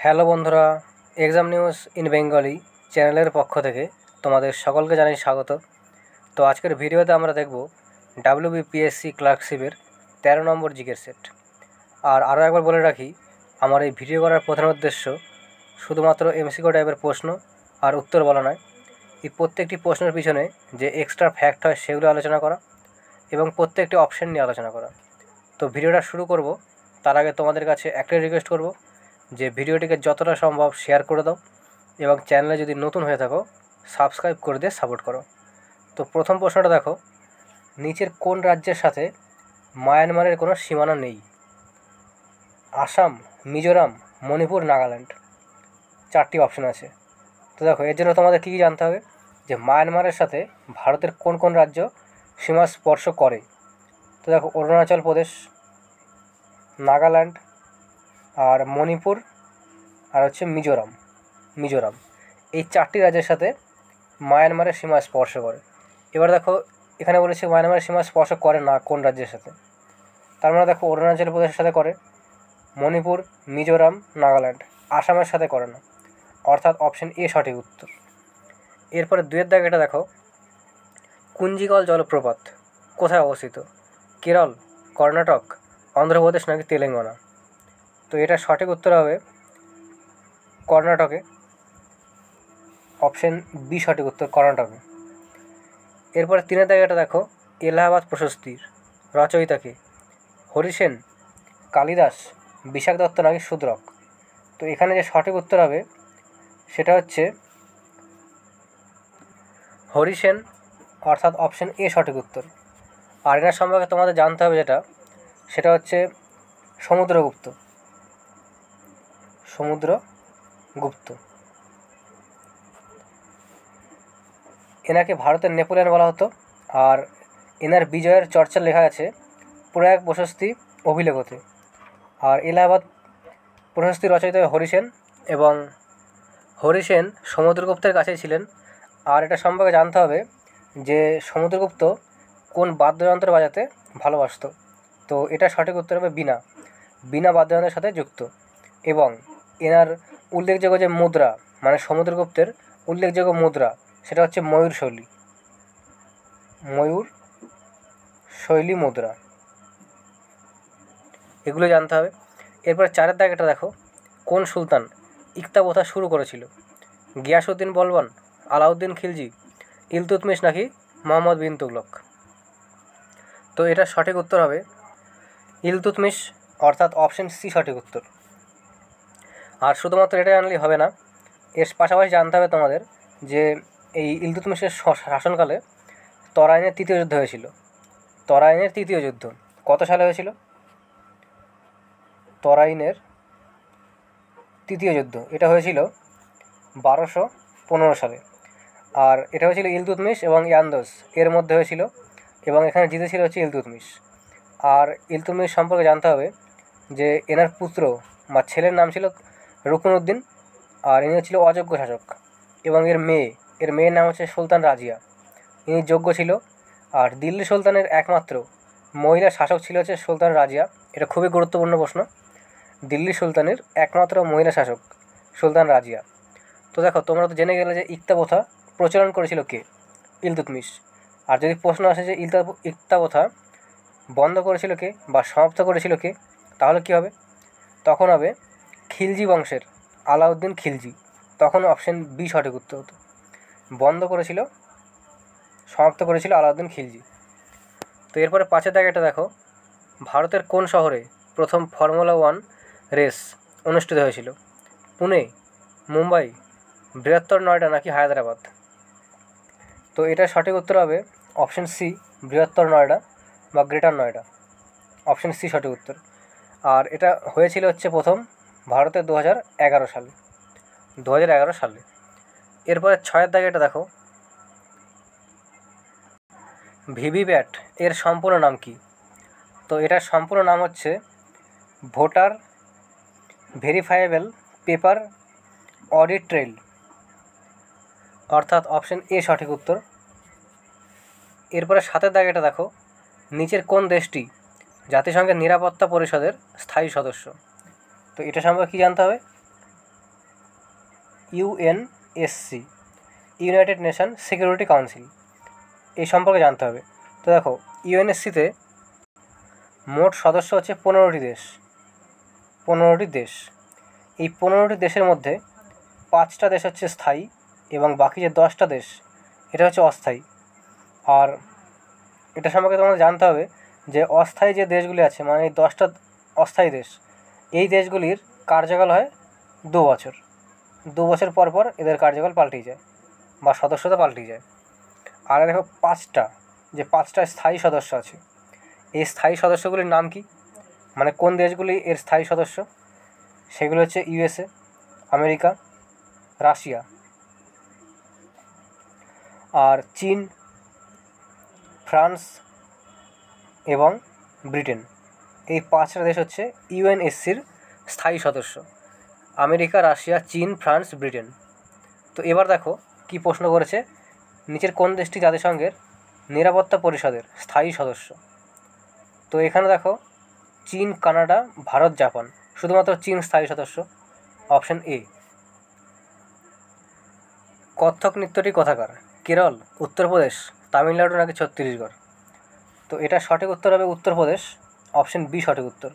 Hello বন্ধুরা, exam news in Bengali চ্যানেলের পক্ষ থেকে তোমাদের সকলকে জানাই স্বাগত। তো আজকের ভিডিওতে আমরা দেখব ডাব্লিউবিপিএসসি ক্লার্কশিপের 13 নম্বর জিকের সেট। আর আরও একবার বলে রাখি, আমার এই ভিডিও করার প্রধান উদ্দেশ্য শুধুমাত্র এমসিকিউ টাইপের প্রশ্ন আর উত্তর বলা নয়, এই প্রত্যেকটি প্রশ্নের পিছনে যে এক্সট্রা ফ্যাক্ট হয় সেগুলো আলোচনা করা এবং প্রত্যেকটি অপশন নিয়ে আলোচনা করা। তো ভিডিওটা শুরু করব তার আগে তোমাদের কাছে একটাই রিকোয়েস্ট করব যে ভিডিওটিকে যতটা সম্ভব শেয়ার করে দাও এবং চ্যানেলে যদি নতুন হয়ে থাকো সাবস্ক্রাইব করে দিয়ে সাপোর্ট করো। তো প্রথম প্রশ্নটা দেখো, নিচের কোন রাজ্যের সাথে মায়ানমারের কোনো সীমানা নেই? আসাম, মিজোরাম, মণিপুর, নাগাল্যান্ড। 4টি অপশন আছে। তো দেখো, এর জন্য তোমাদের কী কী জানতে হবে যে মায়ানমারের সাথে ভারতের কোন কোন রাজ্য সীমা স্পর্শ করে। তো দেখো, অরুণাচল প্রদেশ, নাগাল্যান্ড, আর মণিপুর, আর হচ্ছে মিজোরাম। এই 4টি রাজ্যের সাথে মায়ানমারের সীমা স্পর্শ করে। এবার দেখো, এখানে বলেছে মায়ানমারের সীমা স্পর্শ করে না কোন রাজ্যের সাথে। তার মানে দেখো, অরুণাচল প্রদেশের সাথে করে, মণিপুর, মিজোরাম, নাগাল্যান্ড, আসামের সাথে করে না, অর্থাৎ অপশন এ সঠিক উত্তর। এরপরে 2-এর দাগেটা দেখো, কুঞ্জিকল জলপ্রপাত কোথায় অবস্থিত? কেরল, কর্ণাটক, অন্ধ্রপ্রদেশ নাকি তেলেঙ্গানা? তো এটা সঠিক উত্তর হবে কর্ণাটকে, অপশন বি সঠিক উত্তর, কর্ণাটকে। এরপরে 3-এর জায়গাটা দেখো, এলাহাবাদ প্রশস্তির রচয়িতাকে? হরিসেন, কালিদাস, বিশাখ দত্ত নাকি শূদ্রক? তো এখানে যে সঠিক উত্তর হবে সেটা হচ্ছে হরিসেন, অর্থাৎ অপশন এ সঠিক উত্তর। আর এনার সম্পর্কে তোমাদের জানতে হবে সেটা হচ্ছে সমুদ্রগুপ্ত। এনাকে ভারতের নেপোলিয়ন বলা হতো। আর এনার বিজয়ের চর্চা লেখা আছে প্রয়াগ প্রশস্তি অভিলেখতে। আর এলাহাবাদ প্রশস্তি রচয়িতা হরিসেন, এবং হরিসেন সমুদ্রগুপ্তের কাছেই ছিলেন। আর এটা সম্পর্কে জানতে হবে যে সমুদ্রগুপ্ত কোন বাদ্যযন্ত্র বাজাতে ভালোবাসত। তো এটা সঠিক উত্তর হবে বীণা বাদ্যযন্ত্রের সাথে যুক্ত। এবং এনার উল্লেখযোগ্য যে মুদ্রা, মানে সমুদ্রগুপ্তের উল্লেখযোগ্য মুদ্রা, সেটা হচ্ছে ময়ূর শৈলী মুদ্রা। এগুলো জানতে হবে। এরপর 4-এর দাগেটা দেখো, কোন সুলতান ইকতা প্রথা শুরু করেছিল? গিয়াসউদ্দিন বলবান, আলাউদ্দিন খিলজি, ইলতুৎমিশ নাকি মোহাম্মদ বিন তুগলক? তো এটা সঠিক উত্তর হবে ইলতুৎমিশ, অর্থাৎ অপশন সি সঠিক উত্তর। আর শুধুমাত্র এটা জানলেই হবে না, এর পাশাপাশি জানতে হবে তোমাদের যে এই ইলতুৎমিশের শাসনকালে তরাইনের তৃতীয় যুদ্ধ হয়েছিল। তরাইনের তৃতীয় যুদ্ধ কত সালে হয়েছিল? তরাইনের তৃতীয় যুদ্ধ এটা হয়েছিল 1215 সালে। আর এটা হয়েছিল ইলতুৎমিশ এবং ইয়ান্দোস এর মধ্যে হয়েছিল, এবং এখানে জিতেছিল হচ্ছে ইলতুৎমিশ। আর ইলতুৎমিশ সম্পর্কে জানতে হবে যে এনার পুত্র বা ছেলের নাম ছিল রুকনউদ্দিন, আর ইনি ছিল অযোগ্য শাসক। এবং এর মেয়ের নাম হচ্ছে সুলতান রাজিয়া, ইনি যোগ্য ছিল। আর দিল্লি সুলতানের একমাত্র মহিলা শাসক ছিল হচ্ছে সুলতান রাজিয়া। এটা খুবই গুরুত্বপূর্ণ প্রশ্ন, দিল্লি সুলতানের একমাত্র মহিলা শাসক সুলতান রাজিয়া। তো দেখো, তোমরা তো জেনে গেলে যে ইকতা প্রথা প্রচলন করেছিল কে? ইলতুৎমিশ। আর যদি প্রশ্ন আসে যে ইকতা প্রথা বন্ধ করেছিল কে বা সমাপ্ত করেছিল কে, তাহলে কী হবে? তখন হবে খিলজি বংশের আলাউদ্দিন খিলজি। তখন অপশন বি সঠিক উত্তর হতো, সমাপ্ত করেছিল আলাউদ্দিন খিলজি। তো এরপরে 5-এর দাগেটা দেখো, ভারতের কোন শহরে প্রথম ফর্মুলা 1 রেস অনুষ্ঠিত হয়েছিল? পুনে, মুম্বাই, বৃহত্তর নয়ডা নাকি হায়দ্রাবাদ? তো এটার সঠিক উত্তর হবে অপশন সি, বৃহত্তর নয়ডা বা গ্রেটার নয়ডা। অপশন সি সঠিক উত্তর। আর এটা হয়েছিল হচ্ছে প্রথম ভারতে 2011 সালে। এরপরে 6-এর দাগেটা দেখো, ভিভিপ্যাট এর সম্পূর্ণ নাম কি? তো এটার সম্পূর্ণ নাম হচ্ছে voter verifiable paper audit trail, অর্থাৎ অপশন এ সঠিক উত্তর। এরপরে 7-এর দাগেটা দেখো, নিচের কোন দেশটি জাতিসংঘের নিরাপত্তা পরিষদের স্থায়ী সদস্য? তো এটা সম্পর্কে কী জানতে হবে? UNSC, United nation security council, এই সম্পর্কে জানতে হবে। তো দেখো, ইউএনএসসিতে মোট সদস্য হচ্ছে 15টি দেশ। 15টি দেশ, এই 15টি দেশের মধ্যে 5টা দেশ হচ্ছে স্থায়ী এবং বাকি যে 10টা দেশ এটা হচ্ছে অস্থায়ী। আর এটা সম্পর্কে তোমাদের জানতে হবে যে অস্থায়ী যে দেশগুলি আছে, মানে এই 10টা অস্থায়ী দেশ, এই দেশগুলির কার্যকাল হয় 2 বছর। 2 বছর পর পর এদের কার্যকাল পাল্টে যায় বা সদস্যতা পাল্টে যায়। আর দেখো 5টা স্থায়ী সদস্য আছে, এই স্থায়ী সদস্যগুলির নাম কি, মানে কোন দেশগুলি এর স্থায়ী সদস্য, সেগুলো হচ্ছে ইউএসএ, আমেরিকা, রাশিয়া আর চীন, ফ্রান্স এবং ব্রিটেন। এই 5টা দেশ হচ্ছে ইউএনএসসির স্থায়ী সদস্য, আমেরিকা, রাশিয়া, চীন, ফ্রান্স, ব্রিটেন। তো এবার দেখো কি প্রশ্ন করেছে, নিচের কোন দেশটি জাতিসংঘের নিরাপত্তা পরিষদের স্থায়ী সদস্য। তো এখানে দেখো চীন, কানাডা, ভারত, জাপান, শুধুমাত্র চীন স্থায়ী সদস্য, অপশন এ। কত্থক নৃত্যটি কোথাকার, কেরল, উত্তরপ্রদেশ, তামিলনাড়ু নাকি ছত্তিশগড়। তো এটা সঠিক উত্তর হবে উত্তরপ্রদেশ, অপশন বি সঠিক উত্তর।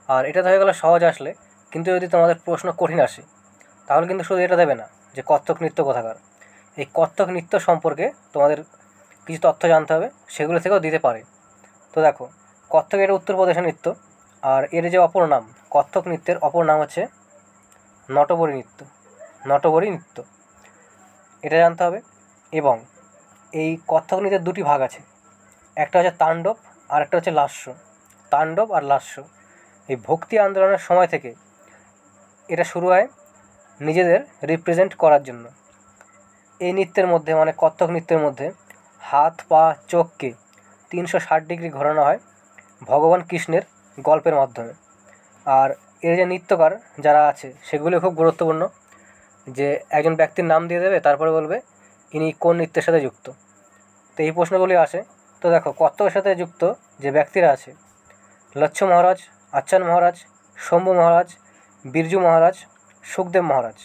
আর এটা হয়ে গেল সহজ আসলে, কিন্তু যদি তোমাদের প্রশ্ন কঠিন আসে তাহলে কিন্তু শুধু এটা দেবে না যে কত্থক নৃত্য কোথাকার, এই কত্থক নৃত্য সম্পর্কে তোমাদের কিছু তথ্য জানতে হবে, সেগুলো থেকেও দিতে পারে। তো দেখো, কত্থক এটা উত্তরপ্রদেশের নৃত্য, আর এর যে অপর নাম, কত্থক নৃত্যের অপর নাম হচ্ছে নটবরী নৃত্য। নটবরী নৃত্য এটা জানতে হবে। এবং এই কত্থক নৃত্যের 2টি ভাগ আছে, একটা হচ্ছে তাণ্ডব আর একটা হচ্ছে লাস্য। তাণ্ডব আর লাস্য, এই ভক্তি আন্দোলনের সময় থেকে এটা শুরু হয় নিজেদের রিপ্রেজেন্ট করার জন্য। এই নৃত্যের মধ্যে, মানে কত্থক নৃত্যের মধ্যে, হাত পা চোখকে 360 ডিগ্রি ঘোরানো হয় ভগবান কৃষ্ণের গল্পের মাধ্যমে। আর এর যে নৃত্যকার যারা আছে সেগুলো খুব গুরুত্বপূর্ণ, যে একজন ব্যক্তির নাম দিয়ে দেবে, তারপরে বলবে ইনি কোন নৃত্যের সাথে যুক্ত। তো এই প্রশ্নগুলি আসে। তো দেখো, কত্থকের সাথে যুক্ত যে ব্যক্তিরা আছে, লচ্ছ মহারাজ, আচ্চান মহারাজ, শম্ভু মহারাজ, বিরজু মহারাজ, সুখদেব মহারাজ,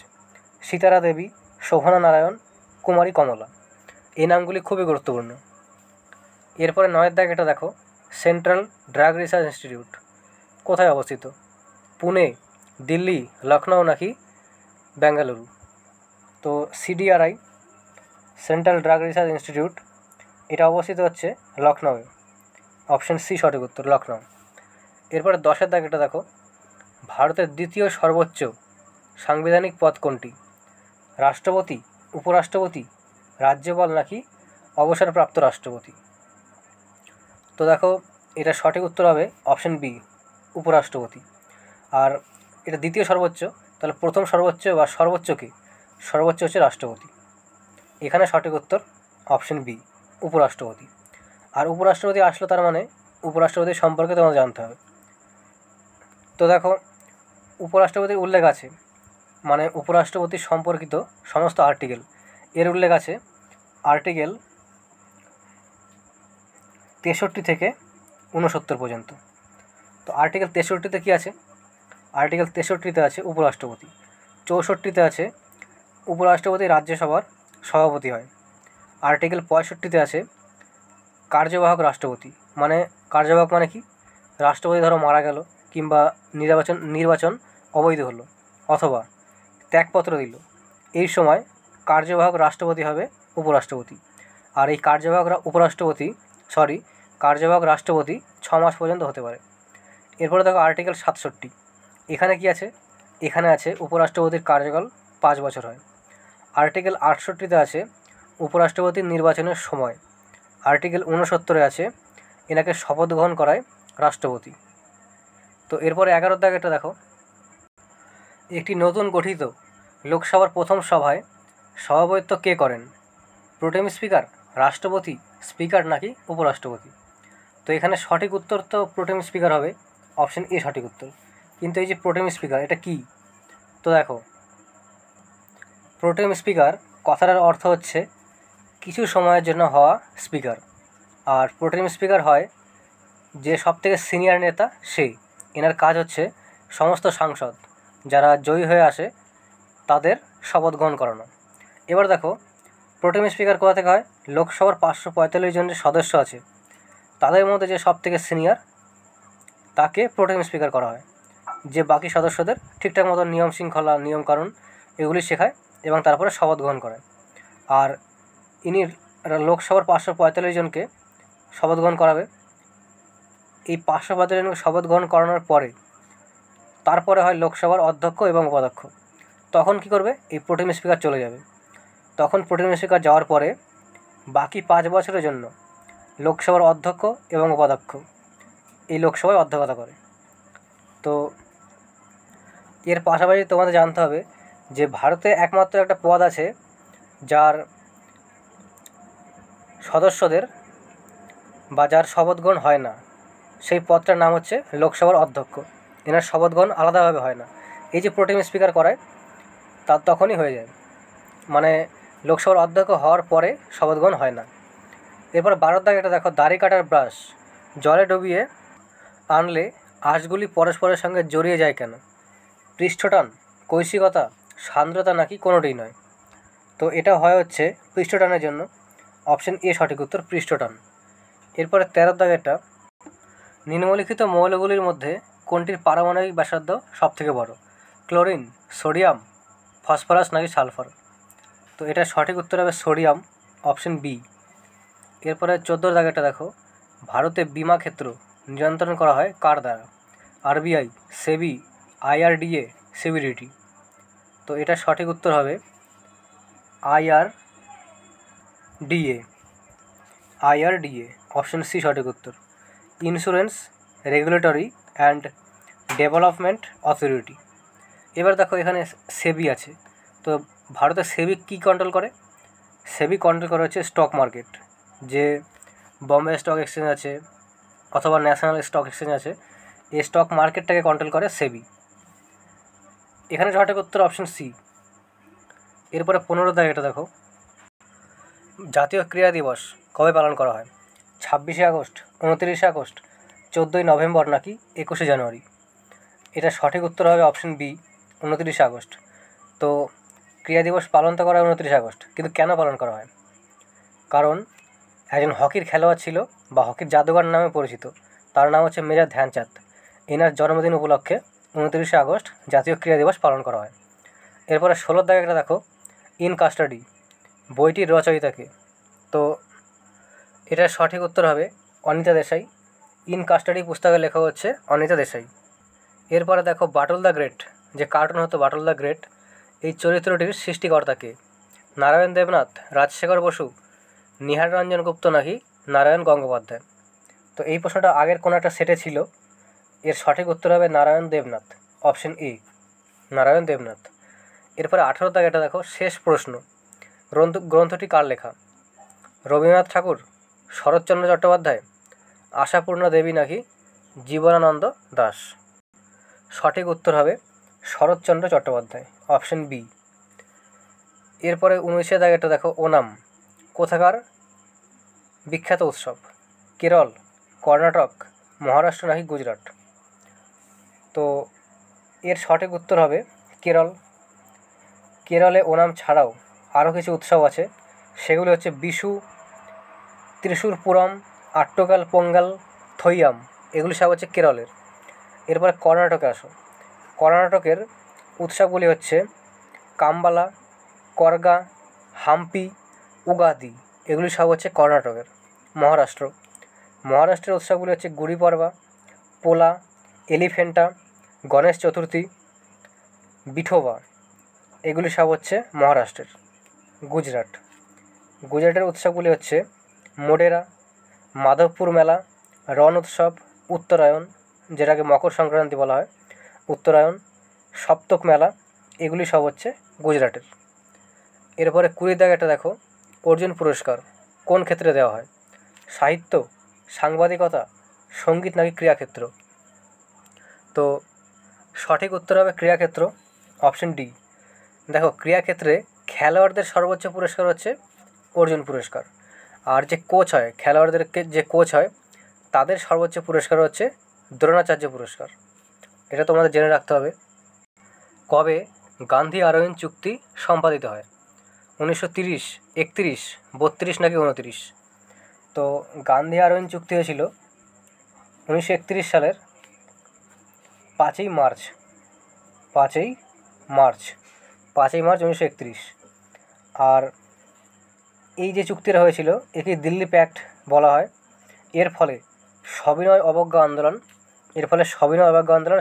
সীতারা দেবী, শোভনা নারায়ণ, কুমারী কমলা, এই নামগুলি খুবই গুরুত্বপূর্ণ। এরপরে 9-এর দাগ এটা দেখো, সেন্ট্রাল ড্রাগ রিসার্চ ইনস্টিটিউট কোথায় অবস্থিত, পুনে, দিল্লি, লখনউ নাকি বেঙ্গালুরু। তো সিডিআরআই, সেন্ট্রাল ড্রাগ রিসার্চ ইনস্টিটিউট, এটা অবস্থিত হচ্ছে লখনউয়ে, অপশন সি সঠিক উত্তর, লখনউ। এরপরে 10-এর দাগ এটা দেখো, ভারতের দ্বিতীয় সর্বোচ্চ সাংবিধানিক পদ কোনটি, রাষ্ট্রপতি, উপরাষ্ট্রপতি, রাজ্যপাল নাকি অবসরপ্রাপ্ত রাষ্ট্রপতি। তো দেখো, এটা সঠিক উত্তর হবে অপশন বি, উপরাষ্ট্রপতি। আর এটা দ্বিতীয় সর্বোচ্চ, তাহলে প্রথম সর্বোচ্চ বা সর্বোচ্চ কি, সর্বোচ্চ হচ্ছে রাষ্ট্রপতি। এখানে সঠিক উত্তর অপশন বি, উপরাষ্ট্রপতি। আর উপরাষ্ট্রপতি আসলো, তার মানে উপরাষ্ট্রপতি সম্পর্কে তোমাদের জানতে হবে। তো দেখো, উপরাষ্ট্রপতির উল্লেখ আছে, মানে উপরাষ্ট্রপতি সম্পর্কিত সমস্ত আর্টিকেল, এর উল্লেখ আছে আর্টিকেল 63 থেকে 69 পর্যন্ত। তো আর্টিকেল 63-তে কী আছে, আর্টিকেল 63-তে আছে উপরাষ্ট্রপতি, 64-তে আছে উপরাষ্ট্রপতি রাজ্যসভার সভাপতি হয়, আর্টিকেল 65-তে আছে কার্যবাহক রাষ্ট্রপতি, মানে কার্যবাহক মানে কি, রাষ্ট্রপতি ধরো মারা গেল কিংবা নির্বাচন অবৈধ হলো অথবা ত্যাগপত্র দিল, এই সময় কার্যবাহক রাষ্ট্রপতি হবে উপরাষ্ট্রপতি। আর এই কার্যবাহক রাষ্ট্রপতি 6 মাস পর্যন্ত হতে পারে। এরপরে দেখো আর্টিকেল 67, এখানে কি আছে, এখানে আছে উপরাষ্ট্রপতির কার্যকাল 5 বছর হয়। আর্টিকেল 68-তে আছে উপরাষ্ট্রপতির নির্বাচনের সময়। আর্টিকেল 69-এ আছে এনাকে শপথ গ্রহণ করায় রাষ্ট্রপতি। তো এরপরে 11-র দাগ এটা দেখো, একটি নতুন গঠিত লোকসভার প্রথম সভায় সভাপতিত্ব কে করেন, প্রোটেম স্পিকার, রাষ্ট্রপতি, স্পিকার নাকি উপরাষ্ট্রপতি। তো এখানে সঠিক উত্তর তো প্রোটেম স্পিকার হবে, অপশন এ সঠিক উত্তর। কিন্তু এই যে প্রোটেম স্পিকার এটা কি, তো দেখো, প্রোটেম স্পিকার কথাটার অর্থ হচ্ছে কিছু সময়ের জন্য হওয়া স্পিকার। আর প্রোটেম স্পিকার হয় যে সবথেকে সিনিয়র নেতা সেই, এনার কাজ হচ্ছে সমস্ত সাংসদ যারা জয়ী হয়ে আসে তাদের শপথ গ্রহণ করানো। এবার দেখো প্রোটেম স্পিকার কোথা থেকে হয়? লোকসভার 545 জনের সদস্য আছে, তাদের মধ্যে যে সবথেকে সিনিয়র তাকে প্রোটেম স্পিকার করা হয়, যে বাকি সদস্যদের ঠিকঠাক মতো নিয়ম শৃঙ্খলা নিয়মকানুন এগুলি শেখায় এবং তারপরে শপথ গ্রহণ করায়। আর ইনি লোকসভার 545 জনকে শপথ গ্রহণ করাবে। এই 545 জনকে শপথ গ্রহণ করানোর পরে তারপরে হয় লোকসভার অধ্যক্ষ এবং উপাধ্যক্ষ। তখন কি করবে? এই প্রোটেম স্পিকার চলে যাবে। তখন প্রোটেম স্পিকার যাওয়ার পরে বাকি 5 বছরের জন্য লোকসভার অধ্যক্ষ এবং উপাধ্যক্ষ এই লোকসভায় অধ্যক্ষতা করে। তো এর পাশাপাশি তোমাদের জানতে হবে যে ভারতে একমাত্র একটা পদ আছে যার সদস্যদের বা যার শপথ গ্রহণ হয় না, সেই পদটার নাম হচ্ছে লোকসভার অধ্যক্ষ। এনার শপথ গ্রহণ আলাদাভাবে হয় না। এই যে প্রোটেম স্পিকার করায় তার তখনই হয়ে যায়, মানে লোকসভার অধ্যক্ষ হওয়ার পরে শপথ গ্রহণ হয় না। এরপর 12 দাগ এটা দেখো, দাড়ি কাটার ব্রাশ জলে ডুবিয়ে আনলে আঁশগুলি পরস্পরের সঙ্গে জড়িয়ে যায় কেন? পৃষ্ঠটান, কৈশিকতা, সান্দ্রতা নাকি কোনোটিই নয়? তো এটা হয় হচ্ছে পৃষ্ঠটানের জন্য, অপশন এ সঠিক উত্তর, পৃষ্ঠটান। এরপরে 13 দাগ এটা, নিম্নলিখিত মৌলগুলির মধ্যে কোনটির পারমাণবিক ব্যাসার্ধ সবথেকে বড়? ক্লোরিন, সোডিয়াম, ফসফরাস নাকি সালফার? তো এটা সঠিক উত্তর হবে সোডিয়াম, অপশন বি। এরপরে 14 দাগেটা দেখো, ভারতে বিমা ক্ষেত্র নিয়ন্ত্রণ করা হয় কার দ্বারা? আরবিআই, সেবি, আইআরডিএ, সিবিডিটি? তো এটা সঠিক উত্তর হবে আইআরডিএ, আইআরডিএ, অপশন সি সঠিক উত্তর, insurance regulatory and development authority. এবার দেখো এখানে সেবি আছে, তো ভারতের সেবি কী কন্ট্রোল করে? সেবি কন্ট্রোল করে হচ্ছে স্টক মার্কেট, যে বম্বে স্টক এক্সচেঞ্জ আছে অথবা ন্যাশনাল স্টক এক্সচেঞ্জ আছে, এই স্টক মার্কেটটাকে কন্ট্রোল করে সেবি। এখানে সঠিক উত্তর অপশন সি। এরপরে 15 দাগ এটা দেখো, জাতীয় ক্রীড়া দিবস কবে পালন করা হয়? 26শে আগস্ট, 29শে আগস্ট, 14ই নভেম্বর নাকি 21শে জানুয়ারি? এটা সঠিক উত্তর হবে অপশন বি, 29শে আগস্ট। তো ক্রীড়া দিবস পালন তো করা হয় 29শে আগস্ট, কিন্তু কেন পালন করা হয়? কারণ একজন হকির খেলোয়াড় ছিল বা হকির জাদুঘর নামে পরিচিত, তার নাম হচ্ছে মেজর ধ্যানচাঁদ। এনার জন্মদিন উপলক্ষে 29শে আগস্ট জাতীয় ক্রীড়া দিবস পালন করা হয়। এরপরে 16 দাগে একটা দেখো, ইন কাস্টাডি বইটির রচয়িতাকে? তো এটার সঠিক উত্তর হবে অনিতা দেশাই। ইন কাস্টাডি পুস্তকের লেখক হচ্ছে অনিতা দেশাই। এরপরে দেখো বাটল দ্য গ্রেট, যে কার্টুন হতো বাটল দ্য গ্রেট, এই চরিত্রটির সৃষ্টিকর্তাকে? নারায়ণ দেবনাথ, রাজশেখর বসু, নিহার রঞ্জন গুপ্ত নাকি নারায়ণ গঙ্গোপাধ্যায়? তো এই প্রশ্নটা আগের কোনো একটা সেটে ছিল, এর সঠিক উত্তর হবে নারায়ণ দেবনাথ, অপশন এ, নারায়ণ দেবনাথ। এরপরে 18 দাগ এটা দেখো, শেষ প্রশ্ন গ্রন্থটি কার লেখা? রবীন্দ্রনাথ ঠাকুর, শরৎচন্দ্র চট্টোপাধ্যায়, আশাপূর্ণা দেবী নাকি জীবনানন্দ দাশ? সঠিক উত্তর হবে শরৎচন্দ্র চট্টোপাধ্যায়, অপশন বি। এরপরে 19 দাগ এটা দেখো, ওনাম কোথাকার বিখ্যাত উৎসব? কেরল, কর্ণাটক, মহারাষ্ট্র নাকি গুজরাট? তো এর সঠিক উত্তর হবে কেরল। কেরলে ওনাম ছাড়াও আরও কিছু উৎসব আছে, সেগুলি হচ্ছে বিশু, ত্রিশূরপুরম, আট্টকাল পোঙ্গাল, থৈয়াম, এগুলি সব হচ্ছে কেরলের। এরপরে কর্ণাটকে আসো, কর্ণাটকের উৎসবগুলি হচ্ছে কাম্বালা, করগা, হাম্পি, উগাদি, এগুলি সব হচ্ছে কর্ণাটকের। মহারাষ্ট্রের উৎসবগুলি হচ্ছে গুড়ি পড়বা, পোলা, এলিফেন্টা, গণেশ চতুর্থী, বিঠোবা, এগুলি সব হচ্ছে মহারাষ্ট্রের। গুজরাটের উৎসবগুলি হচ্ছে মোডেরা, মাধবপুর মেলা, রণ উৎসব, উত্তরায়ণ, যেটাকে মকর সংক্রান্তি বলা হয়, উত্তরায়ণ, সপ্তক মেলা, এগুলি সব হচ্ছে গুজরাটের। এরপরে 20 দাগ একটা দেখো, অর্জুন পুরস্কার কোন ক্ষেত্রে দেওয়া হয়? সাহিত্য, সাংবাদিকতা, সঙ্গীত নাকি ক্রীড়াক্ষেত্র? তো সঠিক উত্তর হবে ক্রীড়াক্ষেত্র, অপশন ডি। দেখো ক্রীড়াক্ষেত্রে খেলোয়াড়দের সর্বোচ্চ পুরস্কার হচ্ছে অর্জুন পুরস্কার, আর যে কোচ হয় খেলোয়াড়দেরকে যে কোচ হয় তাদের সর্বোচ্চ পুরস্কার হচ্ছে দ্রোণাচার্য পুরস্কার। এটা তোমাদের জেনে রাখতে হবে। কবে গান্ধী আরোইন চুক্তি সম্পাদিত হয়? 1930, 31, 32 নাকি 29? তো গান্ধী আরোইন চুক্তি হয়েছিল 1931 সালের 5ই মার্চ 1931। আর এই যে চুক্তিটা হয়েছিল একে দিল্লি প্যাক্ট বলা হয়। এর ফলে সবিনয় অবজ্ঞা আন্দোলন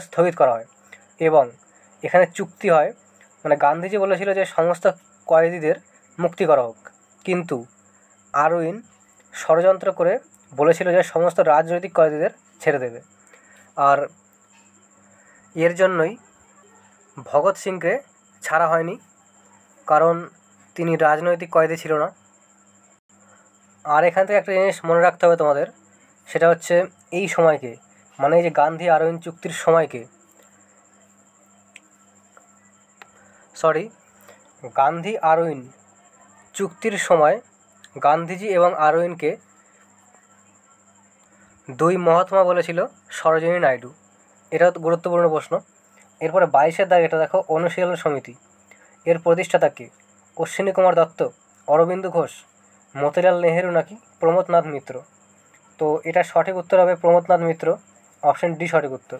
স্থগিত করা হয় এবং এখানে চুক্তি হয়, মানে গান্ধীজি বলেছিল যে সমস্ত কয়েদিদের মুক্তি করা হোক, কিন্তু আরউইন ষড়যন্ত্র করে বলেছিল যে সমস্ত রাজনৈতিক কয়েদিদের ছেড়ে দেবে। আর এর জন্যই ভগৎ সিংকে ছাড়া হয়নি, কারণ তিনি রাজনৈতিক কয়েদি ছিল না। আর এখান থেকে একটা জিনিস মনে রাখতে হবে তোমাদের, সেটা হচ্ছে এই সময়কে, মানে এই যে গান্ধী আরউইন চুক্তির সময়কে, গান্ধী আরউইন চুক্তির সময় গান্ধীজি এবং আরউইনকে দুই মহাত্মা বলেছিল সরোজিনী নাইডু। এটা গুরুত্বপূর্ণ প্রশ্ন। এরপরে 22-এর দাগ, এটা দেখো, অনুশীলন সমিতি এর প্রতিষ্ঠাতা কে? অশ্বিনী কুমার দত্ত, অরবিন্দ ঘোষ, মতিলাল নেহেরু নাকি প্রমথনাথ মিত্র? তো এটা সঠিক উত্তর হবে প্রমথনাথ মিত্র, অপশন ডি সঠিক উত্তর।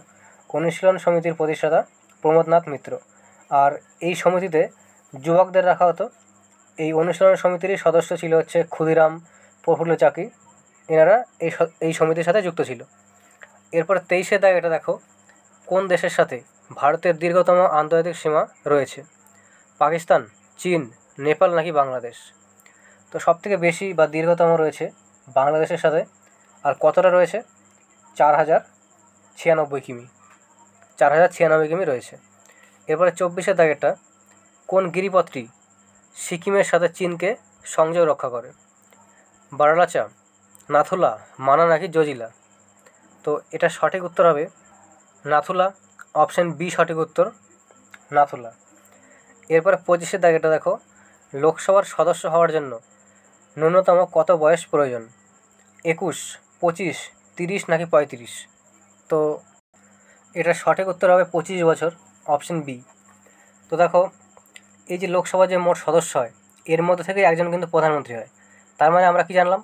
অনুশীলন সমিতির প্রতিষ্ঠাতা প্রমথনাথ মিত্র। আর এই সমিতিতে যুবকদের রাখা হতো। এই অনুশীলন সমিতিরই সদস্য ছিল হচ্ছে ক্ষুদিরাম, প্রফুল্ল চাকি, এনারা এই সমিতির সাথে যুক্ত ছিল। এরপরে 23-এর দাগ, এটা দেখো, কোন দেশের সাথে ভারতের দীর্ঘতম আন্তর্জাতিক সীমা রয়েছে? পাকিস্তান, চীন, নেপাল নাকি বাংলাদেশ? তো সবথেকে বেশি বা দীর্ঘতম রয়েছে বাংলাদেশের সাথে। আর কতটা রয়েছে? 4096 কিমি, 4096 কিমি রয়েছে। এরপরে 24-এর দাগেরটা, কোন গিরিপথটি সিকিমের সাথে চীনকে সংযোগ রক্ষা করে? বারালাচা, নাথুলা, মানা নাকি জজিলা? তো এটা সঠিক উত্তর হবে নাথুলা, অপশন বি সঠিক উত্তর, নাথুলা। এরপরে 25-এর দাগেরটা দেখো, লোকসভার সদস্য হওয়ার জন্য ন্যূনতম কত বয়স প্রয়োজন? 21, 25, 30 নাকি 35? তো এটা সঠিক উত্তর হবে 25 বছর, অপশন বি। তো দেখো, এই যে লোকসভার যে মোট সদস্য হয় এর মধ্যে থেকে একজন কিন্তু প্রধানমন্ত্রী হয়। তার মানে আমরা কি জানলাম?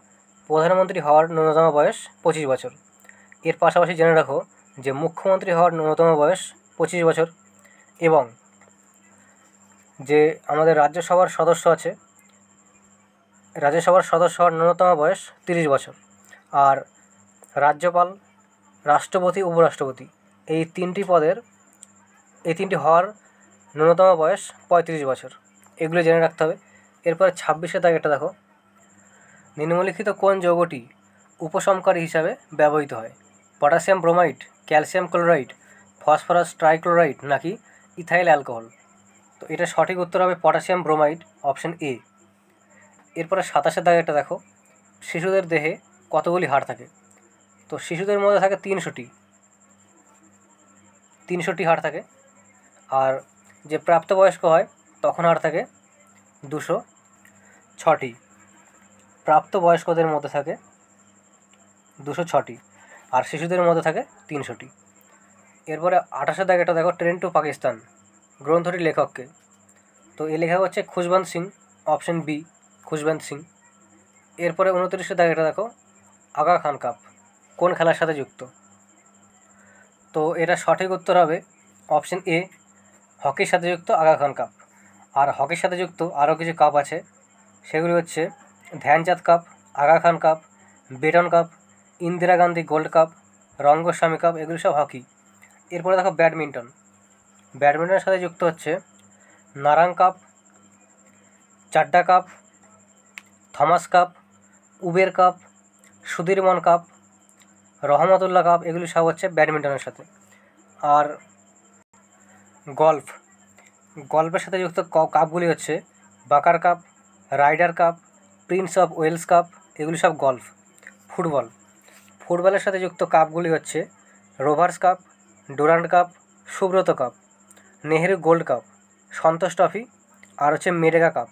প্রধানমন্ত্রী হওয়ার ন্যূনতম বয়স 25 বছর। এর পাশাপাশি জেনে রাখো যে মুখ্যমন্ত্রী হওয়ার ন্যূনতম বয়স 25 বছর, এবং যে আমাদের রাজ্যসভার সদস্য আছে, রাজ্যসভার সদস্য হওয়ার ন্যূনতম বয়স 30 বছর। আর রাজ্যপাল, রাষ্ট্রপতি, উপরাষ্ট্রপতি এই তিনটি হওয়ার ন্যূনতম বয়স 35 বছর। এগুলো জেনে রাখতে হবে। এরপরে 26-এর দাগ, এটা দেখো, নিম্নলিখিত কোন যৌগটি উপশমকারী হিসাবে ব্যবহৃত হয়? Potassium bromide, calcium chloride, phosphorus trichloride নাকি ইথাইল অ্যালকোহল? তো এটা সঠিক উত্তর হবে পটাশিয়াম ব্রোমাইড, অপশন এ। এরপরে 27-এর দাগে, এটা দেখো, শিশুদের দেহে কতগুলি হাড় থাকে? তো শিশুদের মধ্যে থাকে 300টি হাড় থাকে। আর যে প্রাপ্তবয়স্ক হয় তখন হাড় থাকে 206টি। প্রাপ্তবয়স্কদের মধ্যে থাকে 206টি আর শিশুদের মধ্যে থাকে 300টি। এরপরে 28-এর দাগে, এটা দেখো, ট্রেন টু পাকিস্তান গ্রন্থটির লেখককে? তো এই লেখক হচ্ছে খুশবন্ত সিং, অপশন বি খুশবন্ত সিং। এরপরে 29-এর দাগে, এটা দেখো, আগা খান কাপ কোন খেলার সাথে যুক্ত? তো এটা সঠিক উত্তর হবে অপশন এ, হকির সাথে যুক্ত আগা খান কাপ। আর হকির সাথে যুক্ত আরও কিছু কাপ আছে, সেগুলি হচ্ছে Dhyan Chand cup, Aga Khan cup, Beighton cup, Indira Gandhi gold cup, Rangaswamy cup, এগুলি সব হকি। এরপরে দেখো ব্যাডমিন্টনের সাথে যুক্ত হচ্ছে Narang cup, Chadha cup, Thomas cup, Uber cup, Sudirman cup, Rahmatullah cup, এগুলি সব হচ্ছে ব্যাডমিন্টনের সাথে। আর গল্ফের সাথে যুক্ত কাপগুলি হচ্ছে বাকার cup, Ryder cup, Prince of Wales cup, এগুলি সব গল্ফ। ফুটবলের সাথে যুক্ত কাপগুলি হচ্ছে Rovers cup, Durand cup, Subroto cup, Nehru gold cup, Santosh trophy, আর হচ্ছে মেডেকা কাপ।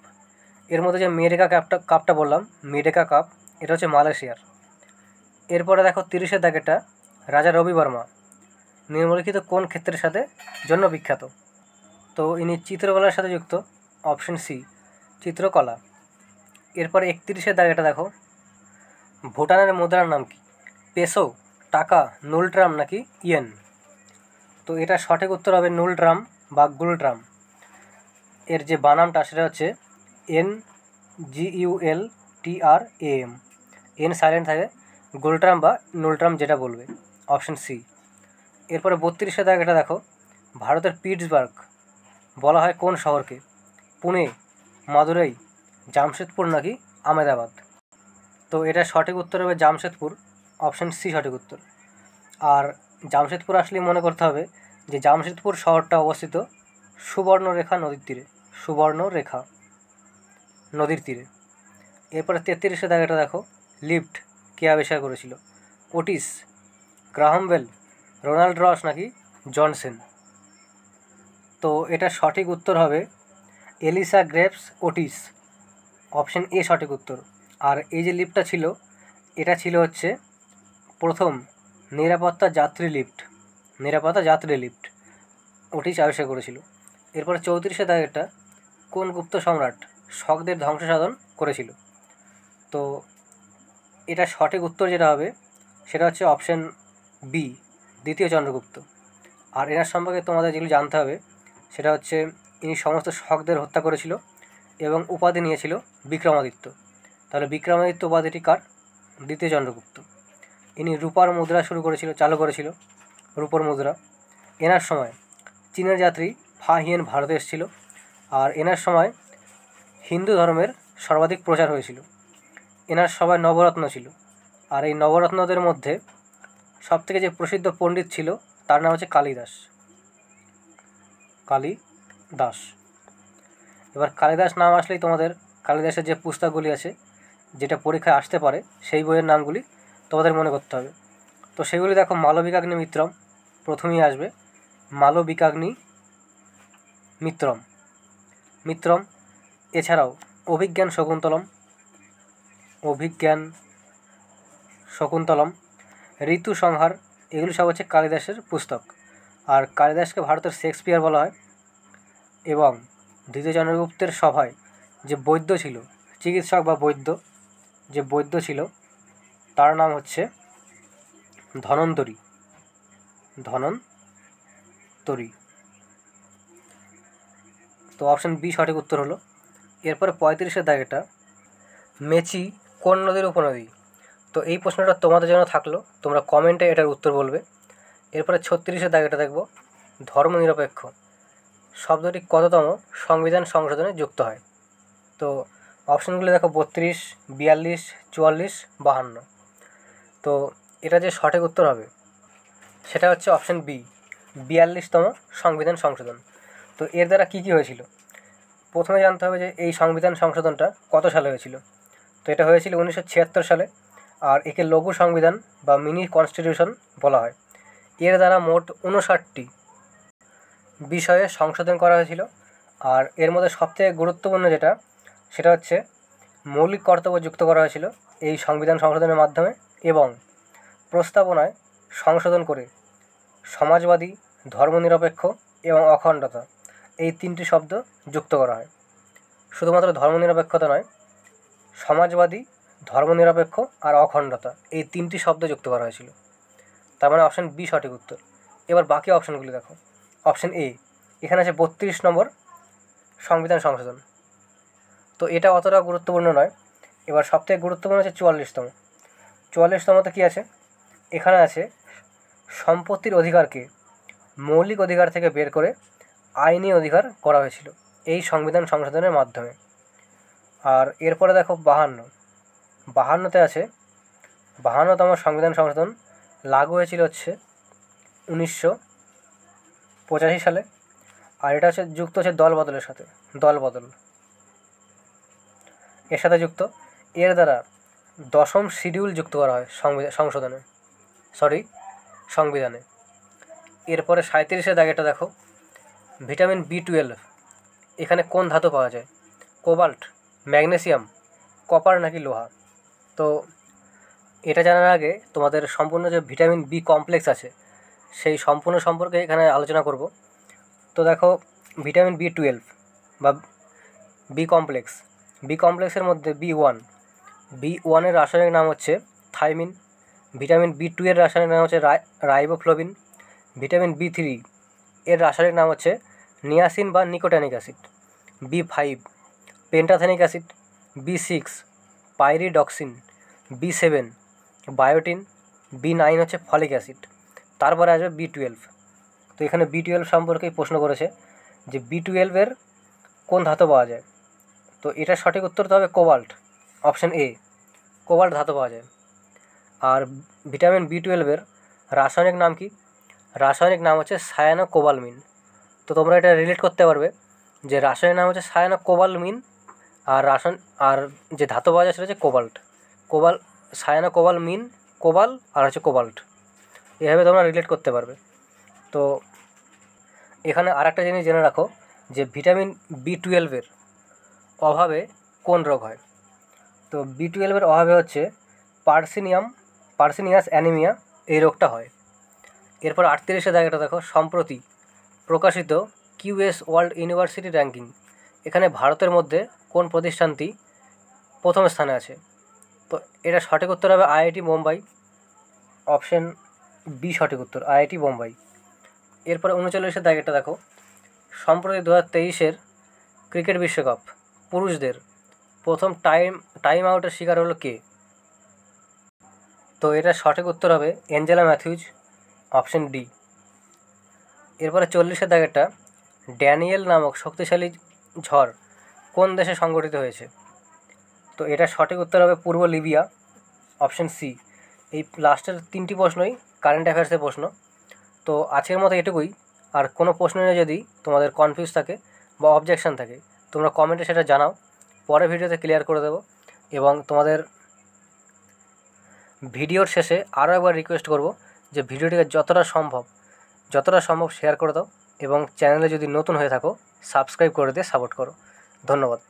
এর মধ্যে যে মেডেকা কাপটা বললাম, মেডেকা কাপ, এটা হচ্ছে মালয়েশিয়ার। এরপরে দেখো 30-এর দাগেরটা, রাজা রবি বর্মা নিম্নলিখিত কোন ক্ষেত্রের সাথে জন্য বিখ্যাত? তো ইনি চিত্রকলার সাথে যুক্ত, অপশন সি চিত্রকলা। এরপরে 31-এর দাগেটা দেখো, ভুটানের মুদ্রার নাম কি? পেসো, টাকা, নুলট্রাম নাকি ইয়েন? তো এটা সঠিক উত্তর হবে নুলট্রাম বা গুলট্রাম। এর যে বানামটা সেটা হচ্ছে NGULTRAM, এন সাইলেন্ট থাকে, গুলট্রাম বা নুলট্রাম যেটা বলবে, অপশন সি। এরপরে 32-এর দাগেটা দেখো, ভারতের পিটসবার্গ বলা হয় কোন শহরকে? পুনে, মাদুরাই, জামশেদপুর নাকি আহমেদাবাদ? তো এটা সঠিক উত্তর হবে জামশেদপুর, অপশন সি সঠিক উত্তর। আর জামশেদপুর আসলে মনে করতে হবে যে জামশেদপুর শহরটা অবস্থিত সুবর্ণরেখা নদীর তীরে, সুবর্ণরেখা নদীর তীরে। এরপরে 33-এর দাগেটা দেখো, লিফট কে আবিষ্কার করেছিল? ওটিস, গ্রাহাম বেল, রোনাল্ড রস নাকি জনসন? তো এটা সঠিক উত্তর হবে Elisha Graves Otis, option A সঠিক উত্তর। আর এই যে লিফটটা ছিল, এটা ছিল হচ্ছে প্রথম নিরাপত্তা যাত্রী লিফট, নিরাপত্তা যাত্রী লিফট ওটিস আবিষ্কার করেছিল। এরপরে 34-এর দাগেরটা, কোন গুপ্ত সম্রাট শকদের ধ্বংস সাধন করেছিল? তো এটা সঠিক উত্তর যেটা হবে সেটা হচ্ছে অপশন বি, দ্বিতীয় চন্দ্রগুপ্ত। আর এনার সম্পর্কে তোমাদের যেগুলো জানতে হবে সেটা হচ্ছে ইনি সমস্ত শকদের হত্যা করেছিল এবং উপাধি নিয়েছিল বিক্রমাদিত্য। তাহলে বিক্রমাদিত্য উপাধিটি কার? দ্বিতীয় চন্দ্রগুপ্ত। ইনি রূপার মুদ্রা চালু করেছিল, রূপর মুদ্রা। এনার সময় চীনের যাত্রী ফা হিয়েন ভারতে এসেছিল। আর এনার সময় হিন্দু ধর্মের সর্বাধিক প্রচার হয়েছিল। এনার সবাই নবরত্ন ছিল। আর এই নবরত্নদের মধ্যে সবথেকে যে প্রসিদ্ধ পণ্ডিত ছিল তার নাম হচ্ছে কালিদাস, কালিদাস। এবার কালিদাস নাম আসলেই তোমাদের কালিদাসের যে পুস্তকগুলি আছে যেটা পরীক্ষায় আসতে পারে সেই বইয়ের নামগুলি তোমাদের মনে করতে হবে। তো সেগুলি দেখো, মালবিকাগ্নি মিত্রম প্রথমেই আসবে, মালবিকাগ্নি মিত্রম মিত্রম। এছাড়াও অভিজ্ঞান শকুন্তলম, অভিজ্ঞান শকুন্তলম, ঋতু সংহার, এগুলি সব হচ্ছে কালিদাসের পুস্তক। আর কালিদাসকে ভারতের শেক্সপিয়ার বলা হয়। এবং দ্বিতীয় চন্দ্রগুপ্তের সভায় যে বৈদ্য ছিল, চিকিৎসক বা বৈদ্য, যে বৈদ্য ছিল তার নাম হচ্ছে ধনন্তরী, ধনন্তরী। তো অপশন বি সঠিক উত্তর হলো। এরপরে 35-এর দাগেটা, মেচি কোন নদীর উপনদী? তো এই প্রশ্নটা তোমাদের জন্য থাকলো, তোমরা কমেন্টে এটার উত্তর বলবে। এরপরে 36-এর দাগেটা দেখব, ধর্মনিরপেক্ষ শব্দটি কততম সংবিধান সংশোধনে যুক্ত হয়? তো অপশনগুলো দেখো, 32, 42, 44, 52। তো এটা যে সঠিক উত্তর হবে সেটা হচ্ছে অপশন বি, 42তম সংবিধান সংশোধন। তো এর দ্বারা কী কী হয়েছিল? প্রথমে জানতে হবে যে এই সংবিধান সংশোধনটা কত সালে হয়েছিল। তো এটা হয়েছিল 1976 সালে। আর একে লঘু সংবিধান বা মিনি কনস্টিটিউশন বলা হয়। এর দ্বারা মোট 59টি বিষয়ে সংশোধন করা হয়েছিল। আর এর মধ্যে সবথেকে গুরুত্বপূর্ণ যেটা সেটা হচ্ছে মৌলিক কর্তব্য যুক্ত করা হয়েছিল এই সংবিধান সংশোধনের মাধ্যমে। এবং প্রস্তাবনায় সংশোধন করে সমাজবাদী, ধর্মনিরপেক্ষ এবং অখণ্ডতা এই 3টি শব্দ যুক্ত করা হয়। শুধুমাত্র ধর্মনিরপেক্ষতা নয়, সমাজবাদী, ধর্মনিরপেক্ষ আর অখণ্ডতা এই 3টি শব্দ যুক্ত করা হয়েছিল। তার মানে অপশন বি সঠিক উত্তর। এবার বাকি অপশনগুলি দেখো। অপশন এ, এখানে আছে 32 নম্বর সংবিধান সংশোধন। তো এটা অতটা গুরুত্বপূর্ণ নয়। এবার সবথেকে গুরুত্বপূর্ণ হচ্ছে 44তম। 44তমতে কী আছে? এখানে আছে সম্পত্তির অধিকারকে মৌলিক অধিকার থেকে বের করে আইনি অধিকার করা হয়েছিল এই সংবিধান সংশোধনের মাধ্যমে। আর এরপরে দেখো 52তে আছে 52তম সংবিধান সংশোধন লাগু হয়েছিল হচ্ছে 1985 সালে। আর এটা হচ্ছে যুক্ত হচ্ছে দলবদলের সাথে, দলবদল এর সাথে যুক্ত। এর দ্বারা 10ম শিডিউল যুক্ত করা হয় সংবিধানে। এরপরে 37-এর দাগেটা দেখো, ভিটামিন B12 এখানে কোন ধাতু পাওয়া যায়? কোবাল্ট, ম্যাগনেসিয়াম, কপার নাকি লোহা? তো এটা জানার আগে তোমাদের সম্পূর্ণ যে ভিটামিন বি কমপ্লেক্স আছে সেই সম্পূর্ণ সম্পর্কে এখানে আলোচনা করব। তো দেখো, ভিটামিন B12 বা বি কমপ্লেক্স। বি কমপ্লেক্সের মধ্যে বি ওয়ানের রাসায়নিক নাম হচ্ছে থাইমিন। ভিটামিন B2 এর রাসায়নিক নাম হচ্ছে রাইবোফ্লোবিন। ভিটামিন B3 এর রাসায়নিক নাম হচ্ছে নিয়াসিন বা nicotinic acid. B5 পেন্টাথেনিক acid. B6 pyridoxine. B7 বায়োটিন। B9 হচ্ছে ফলিক অ্যাসিড। তারপরে আসবে B12। তো এখানে B12 সম্পর্কেই প্রশ্ন করেছে যে B12 এর কোন ধাতু পাওয়া যায়। তো এটার সঠিক উত্তর তো হবে কোবাল্ট, অপশান এ, কোবাল্ট ধাতু পাওয়া যায়। আর ভিটামিন B12 এর রাসায়নিক নাম কি? রাসায়নিক নাম হচ্ছে সায়ানোকোবালমিন। তো তোমরা এটা রিলেট করতে পারবে যে রাসায়নিক নাম হচ্ছে সায়ানোকোবালমিন আর যে ধাতু পাওয়া যায় সেটা হচ্ছে কোবাল্ট। সায়ানোকোবালমিন কোবাল আর হচ্ছে কোবাল্ট, এভাবে তোমরা রিলেট করতে পারবে। তো এখানে আরেকটা জিনিস জেনে রাখো যে ভিটামিন B12 এর অভাবে কোন রোগ হয়। তো B12 এর অভাবে হচ্ছে পার্সিনিয়াস অ্যানিমিয়া, এই রোগটা হয়। এরপর 38 জায়গাটা দেখো, সম্প্রতি প্রকাশিত QS ওয়ার্ল্ড ইউনিভার্সিটি র্যাঙ্কিং, এখানে ভারতের মধ্যে কোন প্রতিষ্ঠানটি প্রথম স্থানে আছে। তো এটা সঠিক উত্তর হবে IIT মুম্বাই, অপশন বি সঠিক উত্তর, IIT মুম্বাই। এরপরে 39 জায়গাটা দেখো, সম্প্রতি 2023 ক্রিকেট বিশ্বকাপ পুরুষদের প্রথম টাইম আউটের শিকার হলো কে। তো এটা সঠিক উত্তর হবে অ্যাঞ্জেলা ম্যাথিউজ, অপশন ডি। এরপরে 40 জায়গাটা, ড্যানিয়েল নামক শক্তিশালী ঝড় কোন দেশে সংঘটিত হয়েছে। তো এটা সঠিক উত্তর হবে পূর্ব লিবিয়া, অপশন সি। এই লাস্টের 3টি প্রশ্নই কারেন্ট অ্যাফেয়ার্সের প্রশ্ন। তো আজকের মতো এটুকুই। আর কোনো প্রশ্ন নিয়ে যদি তোমাদের কনফিউজ থাকে বা অবজেকশান থাকে তোমরা কমেন্টে সেটা জানাও, পরের ভিডিওতে ক্লিয়ার করে দেবো। এবং তোমাদের ভিডিওর শেষে আরও একবার রিকোয়েস্ট করব যে ভিডিওটিকে যতটা সম্ভব শেয়ার করে দাও এবং চ্যানেলে যদি নতুন হয়ে থাকো সাবস্ক্রাইব করে দিয়ে সাপোর্ট করো। ধন্যবাদ।